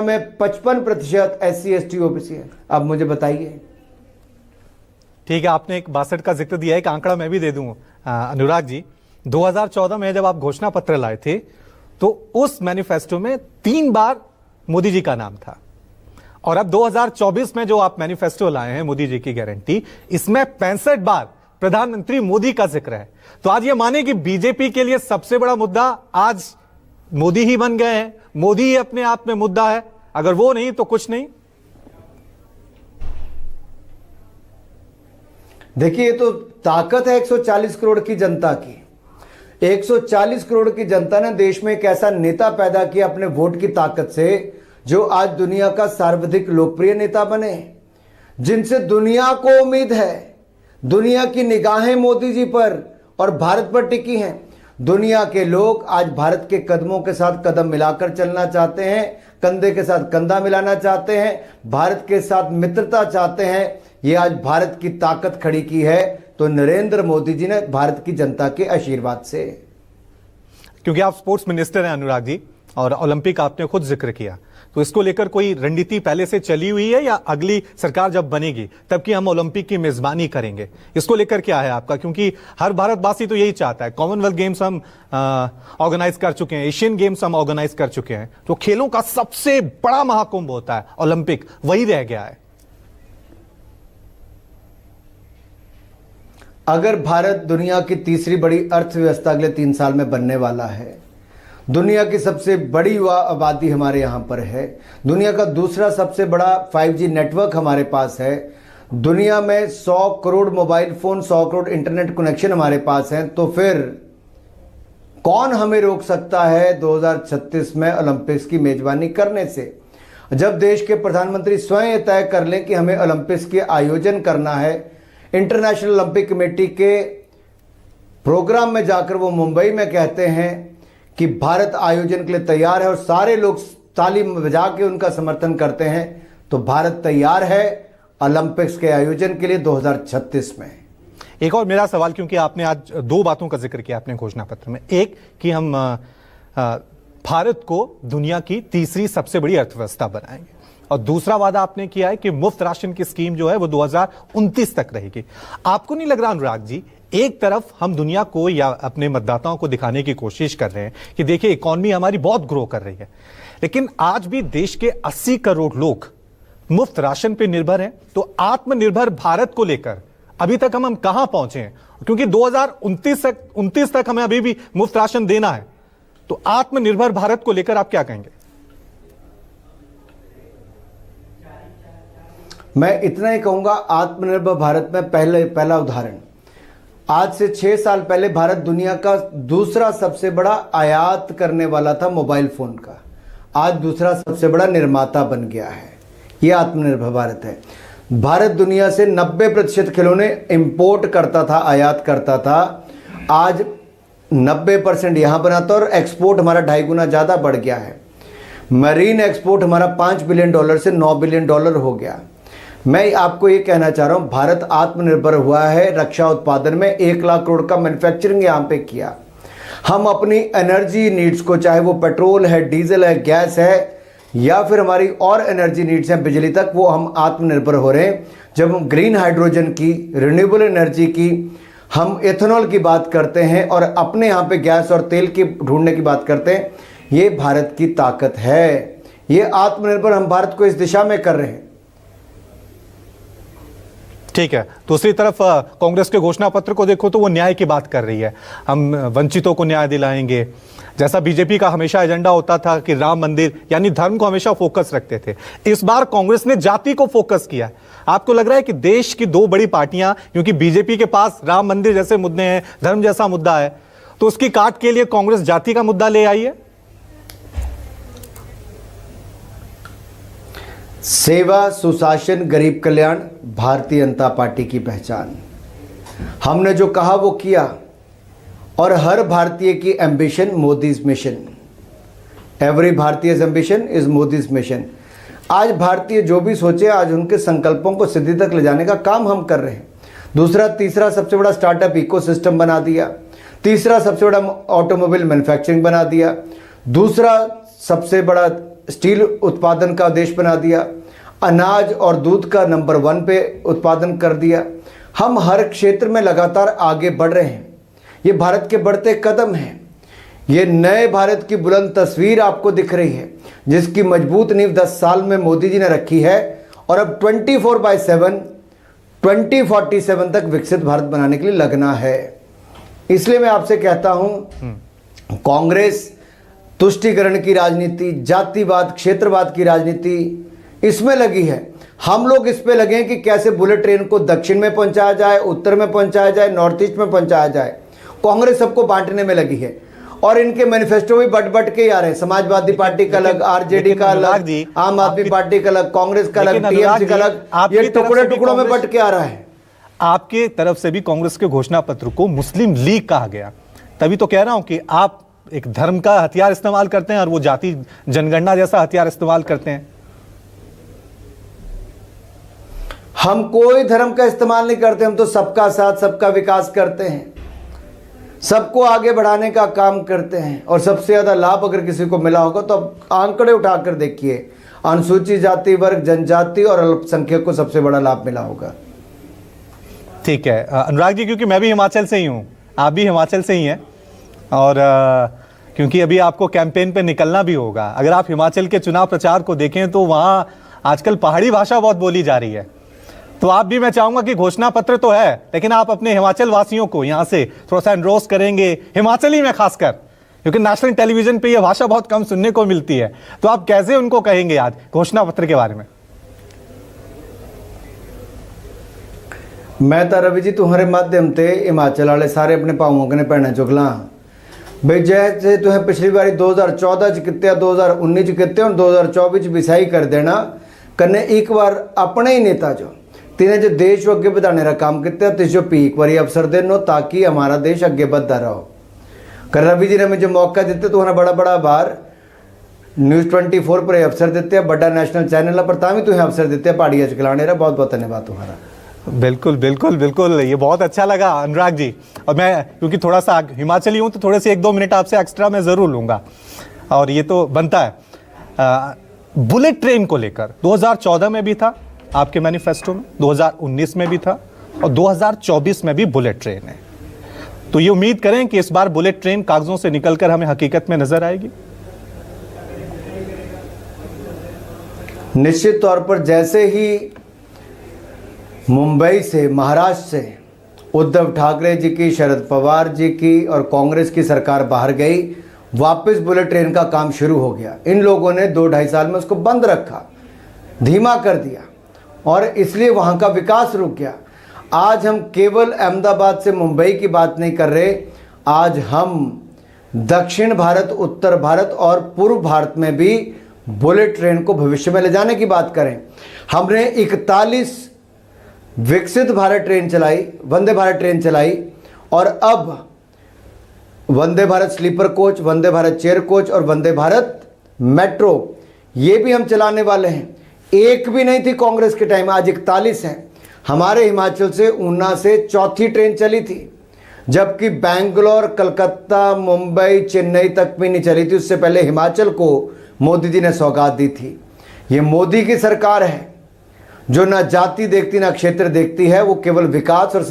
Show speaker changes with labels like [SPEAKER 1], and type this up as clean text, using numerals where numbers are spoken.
[SPEAKER 1] में 55% SC ST OBC है। अब मुझे बताइए।
[SPEAKER 2] ठीक है, आपने एक 62 का जिक्र दिया है, एक आंकड़ा मैं भी दे दूं अनुराग जी। 2014 में जब आप घोषणा पत्र लाए थे तो उस मैनिफेस्टो में 3 बार मोदी जी का नाम था, और अब 2024 में जो आप मैनिफेस्टो लाए हैं मोदी जी की गारंटी, इसमें 65 बार प्रधानमंत्री मोदी का जिक्र है। तो आज ये माने कि बीजेपी के लिए सबसे बड़ा मुद्दा आज मोदी ही बन गए हैं, मोदी ही अपने आप में मुद्दा है, अगर वो नहीं तो कुछ नहीं।
[SPEAKER 1] देखिए, ये तो ताकत है 140 करोड़ की जनता की। 140 करोड़ की जनता ने देश में एक ऐसा नेता पैदा किया अपने वोट की ताकत से, जो आज दुनिया का सर्वाधिक लोकप्रिय नेता बने, जिनसे दुनिया को उम्मीद है। दुनिया की निगाहें मोदी जी पर और भारत पर टिकी हैं। दुनिया के लोग आज भारत के कदमों के साथ कदम मिलाकर चलना चाहते हैं, कंधे के साथ कंधा मिलाना चाहते हैं, भारत के साथ मित्रता चाहते हैं। ये आज भारत की ताकत खड़ी की है तो नरेंद्र मोदी जी ने, भारत की जनता के आशीर्वाद से।
[SPEAKER 2] क्योंकि आप स्पोर्ट्स मिनिस्टर हैं अनुराग जी, और ओलंपिक आपने खुद जिक्र किया, तो इसको लेकर कोई रणनीति पहले से चली हुई है या अगली सरकार जब बनेगी तब कि हम ओलंपिक की मेजबानी करेंगे, इसको लेकर क्या है आपका? क्योंकि हर भारतवासी तो यही चाहता है। कॉमनवेल्थ गेम्स हम ऑर्गेनाइज कर चुके हैं, एशियन गेम्स हम ऑर्गेनाइज कर चुके हैं, तो खेलों का सबसे बड़ा महाकुंभ होता है ओलंपिक, वही रह गया है।
[SPEAKER 1] अगर भारत दुनिया की तीसरी बड़ी अर्थव्यवस्था अगले 3 साल में बनने वाला है, दुनिया की सबसे बड़ी युवा आबादी हमारे यहाँ पर है, दुनिया का दूसरा सबसे बड़ा 5G नेटवर्क हमारे पास है, दुनिया में 100 crore mobile phone, 100 crore internet connection हमारे पास हैं, तो फिर कौन हमें रोक सकता है 2036 में ओलंपिक्स की मेजबानी करने से? जब देश के प्रधानमंत्री स्वयं ये तय कर लें कि हमें ओलंपिक्स के आयोजन करना है, इंटरनेशनल ओलंपिक कमेटी के प्रोग्राम में जाकर वो मुंबई में कहते हैं कि भारत आयोजन के लिए तैयार है और सारे लोग ताली बजा के उनका समर्थन करते हैं, तो भारत तैयार है ओलंपिक्स के आयोजन के लिए 2036 में।
[SPEAKER 2] एक और मेरा सवाल, क्योंकि आपने आज 2 बातों का जिक्र किया अपने घोषणा पत्र में, एक कि हम भारत को दुनिया की तीसरी सबसे बड़ी अर्थव्यवस्था बनाएंगे, और दूसरा वादा आपने किया है कि मुफ्त राशन की स्कीम जो है वो 2029 तक रहेगी। आपको नहीं लग रहा अनुराग जी, एक तरफ हम दुनिया को या अपने मतदाताओं को दिखाने की कोशिश कर रहे हैं कि देखिए इकॉनमी हमारी बहुत ग्रो कर रही है, लेकिन आज भी देश के 80 करोड़ लोग मुफ्त राशन पे निर्भर हैं, तो आत्मनिर्भर भारत को लेकर अभी तक हम कहां पहुंचे हैं? क्योंकि 2029 तक हमें अभी भी मुफ्त राशन देना है, तो आत्मनिर्भर भारत को लेकर आप क्या कहेंगे?
[SPEAKER 1] मैं इतना ही कहूंगा, आत्मनिर्भर भारत में पहला उदाहरण, आज से 6 साल पहले भारत दुनिया का दूसरा सबसे बड़ा आयात करने वाला था मोबाइल फोन का, आज दूसरा सबसे बड़ा निर्माता बन गया है। यह आत्मनिर्भर भारत है। भारत दुनिया से 90% खिलौने इंपोर्ट करता था, आयात करता था, आज 90% यहां बनाता और एक्सपोर्ट हमारा 2.5 गुना ज्यादा बढ़ गया है। मरीन एक्सपोर्ट हमारा $5 बिलियन से $9 बिलियन हो गया। मैं आपको ये कहना चाह रहा हूँ, भारत आत्मनिर्भर हुआ है रक्षा उत्पादन में। 1 लाख करोड़ का मैन्युफैक्चरिंग यहाँ पे किया। हम अपनी एनर्जी नीड्स को, चाहे वो पेट्रोल है, डीजल है, गैस है, या फिर हमारी और एनर्जी नीड्स हैं बिजली तक, वो हम आत्मनिर्भर हो रहे हैं। जब हम ग्रीन हाइड्रोजन की, रिन्यूएबल एनर्जी की, हम एथेनॉल की बात करते हैं और अपने यहाँ पे गैस और तेल की ढूंढने की बात करते हैं, ये भारत की ताकत है। ये आत्मनिर्भर हम भारत को इस दिशा में कर रहे हैं।
[SPEAKER 2] ठीक है, दूसरी तरफ कांग्रेस के घोषणा पत्र को देखो तो वो न्याय की बात कर रही है, हम वंचितों को न्याय दिलाएंगे, जैसा बीजेपी का हमेशा एजेंडा होता था कि राम मंदिर यानी धर्म को हमेशा फोकस रखते थे। इस बार कांग्रेस ने जाति को फोकस किया है। आपको लग रहा है कि देश की 2 बड़ी पार्टियां, क्योंकि बीजेपी के पास राम मंदिर जैसे मुद्दे हैं, धर्म जैसा मुद्दा है, तो उसकी काट के लिए कांग्रेस जाति का मुद्दा ले आई है?
[SPEAKER 1] सेवा, सुशासन, गरीब कल्याण भारतीय जनता पार्टी की पहचान। हमने जो कहा वो किया, और हर भारतीय की एम्बिशन मोदीज मिशन। एवरी भारतीय एम्बिशन इज मोदीज मिशन। आज भारतीय जो भी सोचे, आज उनके संकल्पों को सिद्धि तक ले जाने का काम हम कर रहे हैं। तीसरा सबसे बड़ा स्टार्टअप इकोसिस्टम बना दिया, तीसरा सबसे बड़ा ऑटोमोबाइल मैन्युफैक्चरिंग बना दिया, दूसरा सबसे बड़ा स्टील उत्पादन का देश बना दिया, अनाज और दूध का नंबर 1 पे उत्पादन कर दिया। हम हर क्षेत्र में लगातार आगे बढ़ रहे हैं। ये भारत के बढ़ते कदम हैं। ये नए भारत की बुलंद तस्वीर आपको दिख रही है, जिसकी मजबूत नींव 10 साल में मोदी जी ने रखी है और अब 24/7 2047 तक विकसित भारत बनाने के लिए लगना है। इसलिए मैं आपसे कहता हूं, कांग्रेस तुष्टीकरण की राजनीति, जातिवाद, क्षेत्रवाद की राजनीति इसमें लगी है। हम लोग इस पे लगे हैं कि कैसे बुलेट ट्रेन को दक्षिण में पहुंचाया जाए, उत्तर में पहुंचाया जाए, नॉर्थ ईस्ट में पहुंचाया जाए। कांग्रेस सबको बांटने में लगी है और इनके मैनिफेस्टो भी बट के आ रहे हैं। समाजवादी पार्टी का अलग, आरजेडी का अलग, आम आदमी पार्टी का अलग, कांग्रेस का अलग, टीएमसी का अलग, ये टुकड़े टुकड़ों में बट के आ रहा है।
[SPEAKER 2] आपके तरफ से भी कांग्रेस के घोषणा पत्र को मुस्लिम लीग कहा गया। तभी तो कह रहा हूं कि आप एक धर्म का हथियार इस्तेमाल करते हैं और वो जाति जनगणना जैसा हथियार इस्तेमाल करते हैं।
[SPEAKER 1] हम कोई धर्म का इस्तेमाल नहीं करते, हम तो सबका साथ, सबका विकास करते हैं, सबको आगे बढ़ाने का काम करते हैं। और सबसे ज्यादा लाभ अगर किसी को मिला होगा तो अब आंकड़े उठाकर देखिए, अनुसूचित जाति, वर्ग, जनजाति और अल्पसंख्यक को सबसे बड़ा लाभ मिला होगा।
[SPEAKER 2] ठीक है अनुराग जी, क्योंकि मैं भी हिमाचल से ही हूं, आप भी हिमाचल से ही हैं और क्योंकि अभी आपको कैंपेन पे निकलना भी होगा। अगर आप हिमाचल के चुनाव प्रचार को देखें तो वहां आजकल पहाड़ी भाषा बहुत बोली जा रही है। तो आप भी, मैं चाहूंगा कि घोषणा पत्र तो है, लेकिन आप अपने हिमाचल वासियों को यहां से थोड़ा सा एनरोस करेंगे, हिमाचली में खासकर, क्योंकि नेशनल टेलीविजन पे यह भाषा बहुत कम सुनने को मिलती है। तो आप कैसे उनको कहेंगे आज घोषणा पत्र के बारे में?
[SPEAKER 1] मैं तो रवि जी तुम्हारे माध्यम से हिमाचल वाले सारे अपने पावों के पैने चुगला भाई, जैसे तुम्हें पिछली बारी 2014 च किते, 2019 च किते और 2024 भी सही कर देना कन्ने एक बार अपने ही नेता जो तिने जो देश को अगे बढ़ाने का काम किया तिस जो एक बारी अवसर देनो ताकि हमारा देश अगे बढ़ता रहो। कर रवि जी ने मुझे मौका देते तो उन्हें बड़ा बड़ा आभार। न्यूज़ 24 पर अवसर देते हैं, बड़ा नेशनल चैनल पर ताकि तुम्हें अवसर देते हैं पहाड़िया चलाने का। बहुत बहुत धन्यवाद तुम्हारा।
[SPEAKER 2] बिल्कुल बिल्कुल बिल्कुल, ये बहुत अच्छा लगा अनुराग जी। और मैं क्योंकि थोड़ा सा हिमाचली हूँ तो थोड़े से 1-2 मिनट आपसे एक्स्ट्रा मैं ज़रूर लूँगा, और ये तो बनता है। बुलेट ट्रेन को लेकर 2014 में भी था आपके मैनिफेस्टो में, 2019 में भी था और 2024 में भी बुलेट ट्रेन है। तो ये उम्मीद करें कि इस बार बुलेट ट्रेन कागजों से निकलकर हमें हकीकत में नजर आएगी।
[SPEAKER 1] निश्चित तौर पर जैसे ही मुंबई से, महाराष्ट्र से उद्धव ठाकरे जी की, शरद पवार जी की और कांग्रेस की सरकार बाहर गई, वापस बुलेट ट्रेन का काम शुरू हो गया। इन लोगों ने 2-2.5 साल में उसको बंद रखा, धीमा कर दिया और इसलिए वहाँ का विकास रुक गया। आज हम केवल अहमदाबाद से मुंबई की बात नहीं कर रहे, आज हम दक्षिण भारत, उत्तर भारत और पूर्व भारत में भी बुलेट ट्रेन को भविष्य में ले जाने की बात करें। हमने 41 विकसित भारत ट्रेन चलाई, वंदे भारत ट्रेन चलाई और अब Vande Bharat sleeper coach, Vande Bharat chair coach और वंदे भारत मेट्रो ये भी हम चलाने वाले हैं। एक भी नहीं थी कांग्रेस के टाइम, आज 41 हैं। हमारे हिमाचल से ऊना से 4थी ट्रेन चली थी, जबकि बैंगलोर, कलकत्ता, मुंबई, चेन्नई तक भी नहीं चली थी। उससे पहले हिमाचल को मोदी जी ने सौगात दी थी। ये मोदी की सरकार है जो ना जाति देखती ना क्षेत्र देखती है, वो केवल विकास और